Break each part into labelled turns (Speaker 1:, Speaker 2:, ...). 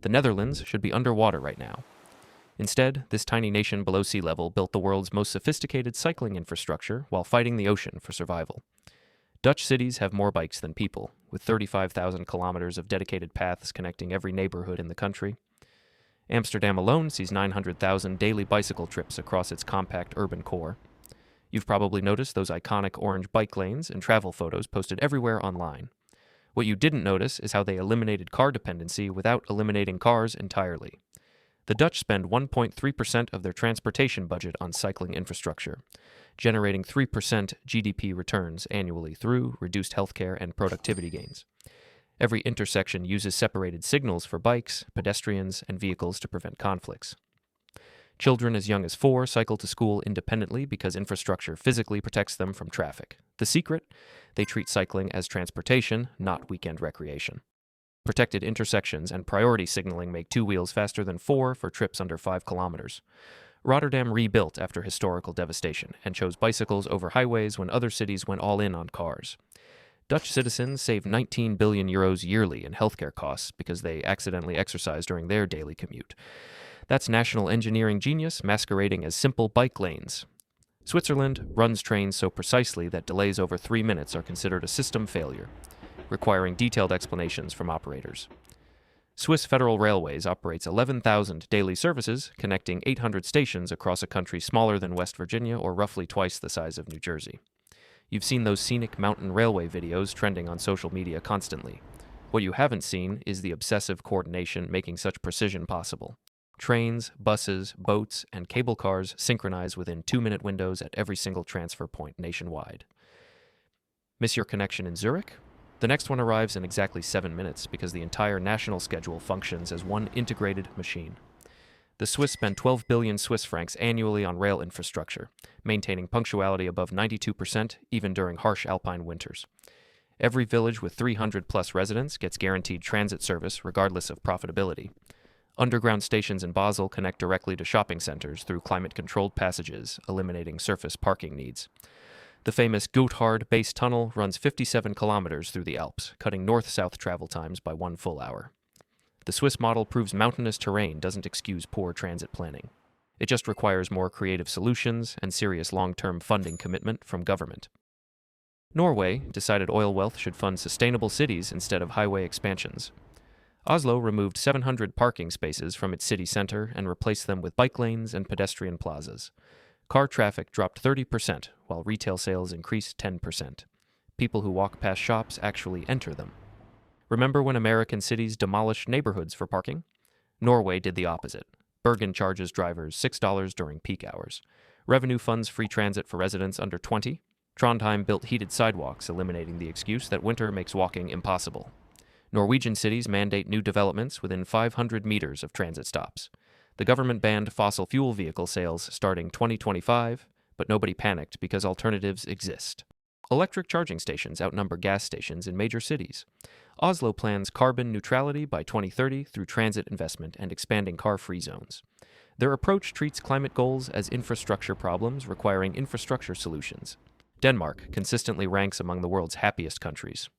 Speaker 1: The Netherlands should be underwater right now. Instead, this tiny nation below sea level built the world's most sophisticated cycling infrastructure while fighting the ocean for survival. Dutch cities have more bikes than people, with 35,000 kilometers of dedicated paths connecting every neighborhood in the country. Amsterdam alone sees 900,000 daily bicycle trips across its compact urban core. You've probably noticed those iconic orange bike lanes and travel photos posted everywhere online. What you didn't notice is how they eliminated car dependency without eliminating cars entirely. The Dutch spend 1.3% of their transportation budget on cycling infrastructure, generating 3% GDP returns annually through reduced healthcare and productivity gains. Every intersection uses separated signals for bikes, pedestrians, and vehicles to prevent conflicts. Children as young as 4 cycle to school independently because infrastructure physically protects them from traffic. The secret? They treat cycling as transportation, not weekend recreation. Protected intersections and priority signaling make 2 wheels faster than 4 for trips under 5 kilometers. Rotterdam rebuilt after historical devastation and chose bicycles over highways when other cities went all in on cars. Dutch citizens save 19 billion euros yearly in healthcare costs because they accidentally exercise during their daily commute. That's national engineering genius masquerading as simple bike lanes. Switzerland runs trains so precisely that delays over 3 minutes are considered a system failure, requiring detailed explanations from operators. Swiss Federal Railways operates 11,000 daily services, connecting 800 stations across a country smaller than West Virginia or roughly twice the size of New Jersey. You've seen those scenic mountain railway videos trending on social media constantly. What you haven't seen is the obsessive coordination making such precision possible. Trains, buses, boats, and cable cars synchronize within 2-minute windows at every single transfer point nationwide. Miss your connection in Zurich? The next one arrives in exactly 7 minutes because the entire national schedule functions as one integrated machine. The Swiss spend 12 billion Swiss francs annually on rail infrastructure, maintaining punctuality above 92% even during harsh alpine winters. Every village with 300-plus residents gets guaranteed transit service regardless of profitability. Underground stations in Basel connect directly to shopping centers through climate-controlled passages, eliminating surface parking needs. The famous Gotthard base tunnel runs 57 kilometers through the Alps, cutting north-south travel times by 1 full hour. The Swiss model proves mountainous terrain doesn't excuse poor transit planning. It just requires more creative solutions and serious long-term funding commitment from government. Norway decided oil wealth should fund sustainable cities instead of highway expansions. Oslo removed 700 parking spaces from its city center and replaced them with bike lanes and pedestrian plazas. Car traffic dropped 30%, while retail sales increased 10%. People who walk past shops actually enter them. Remember when American cities demolished neighborhoods for parking? Norway did the opposite. Bergen charges drivers $6 during peak hours. Revenue funds free transit for residents under 20. Trondheim built heated sidewalks, eliminating the excuse that winter makes walking impossible. Norwegian cities mandate new developments within 500 meters of transit stops. The government banned fossil fuel vehicle sales starting 2025, but nobody panicked because alternatives exist. Electric charging stations outnumber gas stations in major cities. Oslo plans carbon neutrality by 2030 through transit investment and expanding car-free zones. Their approach treats climate goals as infrastructure problems requiring infrastructure solutions. Denmark consistently ranks among the world's happiest countries.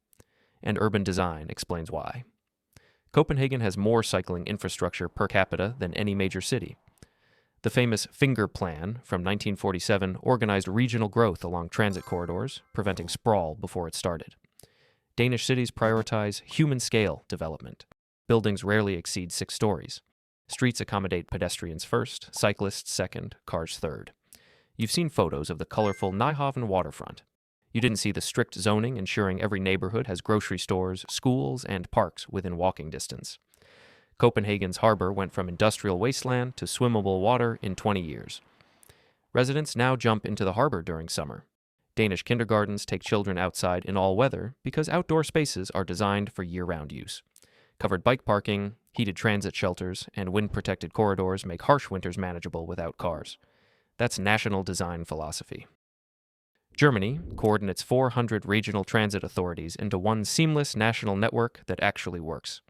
Speaker 1: And urban design explains why. Copenhagen has more cycling infrastructure per capita than any major city. The famous Finger Plan from 1947 organized regional growth along transit corridors, preventing sprawl before it started. Danish cities prioritize human-scale development. Buildings rarely exceed 6 stories. Streets accommodate pedestrians first, cyclists second, cars third. You've seen photos of the colorful Nyhavn waterfront. You didn't see the strict zoning ensuring every neighborhood has grocery stores, schools, and parks within walking distance. Copenhagen's harbor went from industrial wasteland to swimmable water in 20 years. Residents now jump into the harbor during summer. Danish kindergartens take children outside in all weather because outdoor spaces are designed for year-round use. Covered bike parking, heated transit shelters, and wind-protected corridors make harsh winters manageable without cars. That's national design philosophy. Germany coordinates 400 regional transit authorities into one seamless national network that actually works.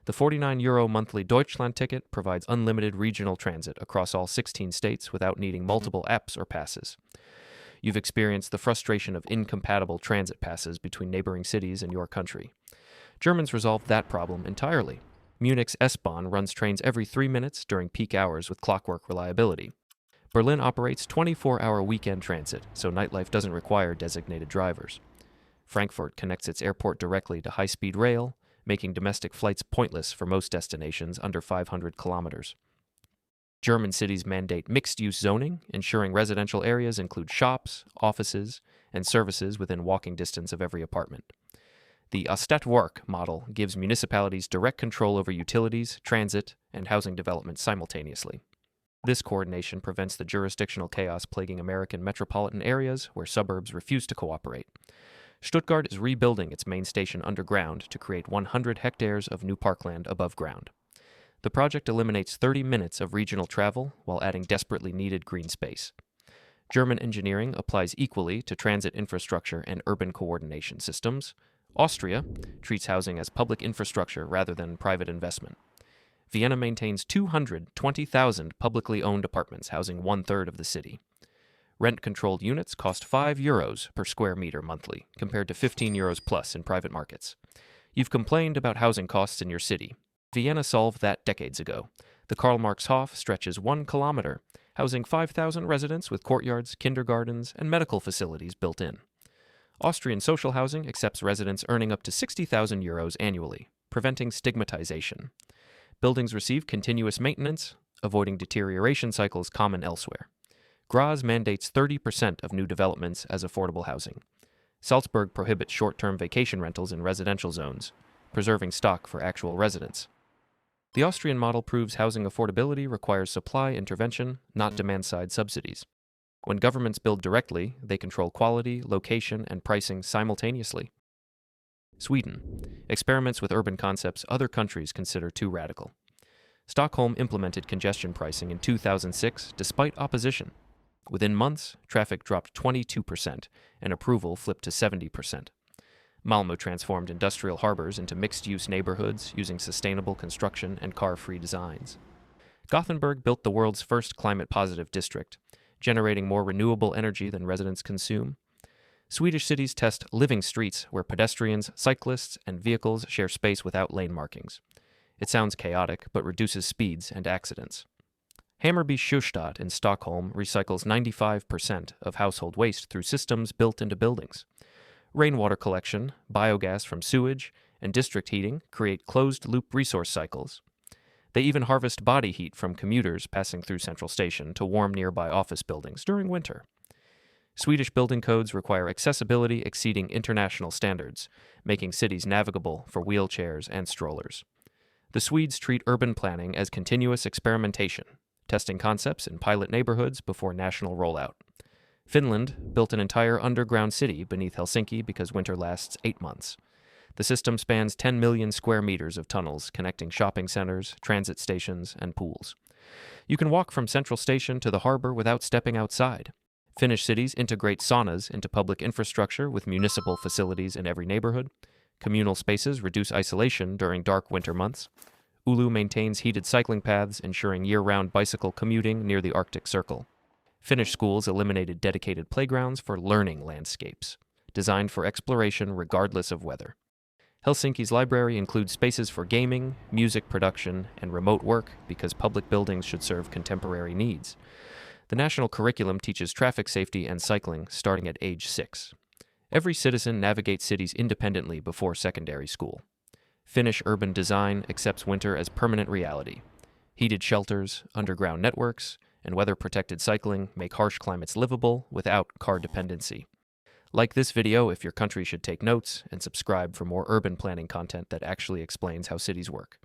Speaker 1: The €49 monthly Deutschland ticket provides unlimited regional transit across all 16 states without needing multiple apps or passes. You've experienced the frustration of incompatible transit passes between neighboring cities in your country. Germans resolved that problem entirely. Munich's S-Bahn runs trains every 3 minutes during peak hours with clockwork reliability. Berlin operates 24-hour weekend transit, so nightlife doesn't require designated drivers. Frankfurt connects its airport directly to high-speed rail, making domestic flights pointless for most destinations under 500 kilometers. German cities mandate mixed-use zoning, ensuring residential areas include shops, offices, and services within walking distance of every apartment. The Stadtwerk model gives municipalities direct control over utilities, transit, and housing development simultaneously. This coordination prevents the jurisdictional chaos plaguing American metropolitan areas where suburbs refuse to cooperate. Stuttgart is rebuilding its main station underground to create 100 hectares of new parkland above ground. The project eliminates 30 minutes of regional travel while adding desperately needed green space. German engineering applies equally to transit infrastructure and urban coordination systems. Austria treats housing as public infrastructure rather than private investment. Vienna maintains 220,000 publicly owned apartments housing 1/3 of the city. Rent-controlled units cost €5 per square meter monthly, compared to €15 plus in private markets. You've complained about housing costs in your city. Vienna solved that decades ago. The Karl-Marx-Hof stretches 1 kilometer, housing 5,000 residents with courtyards, kindergartens, and medical facilities built in. Austrian social housing accepts residents earning up to €60,000 annually, preventing stigmatization. Buildings receive continuous maintenance, avoiding deterioration cycles common elsewhere. Graz mandates 30% of new developments as affordable housing. Salzburg prohibits short-term vacation rentals in residential zones, preserving stock for actual residents. The Austrian model proves housing affordability requires supply intervention, not demand-side subsidies. When governments build directly, they control quality, location, and pricing simultaneously. Sweden experiments with urban concepts other countries consider too radical. Stockholm implemented congestion pricing in 2006 despite opposition. Within months, traffic dropped 22%, and approval flipped to 70%. Malmö transformed industrial harbors into mixed-use neighborhoods using sustainable construction and car-free designs. Gothenburg built the world's first climate-positive district, generating more renewable energy than residents consume. Swedish cities test living streets where pedestrians, cyclists, and vehicles share space without lane markings. It sounds chaotic, but reduces speeds and accidents. Hammarby Sjöstad in Stockholm recycles 95% of household waste through systems built into buildings. Rainwater collection, biogas from sewage, and district heating create closed-loop resource cycles. They even harvest body heat from commuters passing through Central Station to warm nearby office buildings during winter. Swedish building codes require accessibility exceeding international standards, making cities navigable for wheelchairs and strollers. The Swedes treat urban planning as continuous experimentation, testing concepts in pilot neighborhoods before national rollout. Finland built an entire underground city beneath Helsinki because winter lasts 8 months. The system spans 10 million square meters of tunnels connecting shopping centers, transit stations, and pools. You can walk from Central Station to the harbor without stepping outside. Finnish cities integrate saunas into public infrastructure with municipal facilities in every neighborhood. Communal spaces reduce isolation during dark winter months. Oulu maintains heated cycling paths, ensuring year-round bicycle commuting near the Arctic Circle. Finnish schools eliminated dedicated playgrounds for learning landscapes, designed for exploration regardless of weather. Helsinki's library includes spaces for gaming, music production, and remote work because public buildings should serve contemporary needs. The national curriculum teaches traffic safety and cycling starting at age 6. Every citizen navigates cities independently before secondary school. Finnish urban design accepts winter as permanent reality. Heated shelters, underground networks, and weather-protected cycling make harsh climates livable without car dependency. Like this video if your country should take notes, and subscribe for more urban planning content that actually explains how cities work.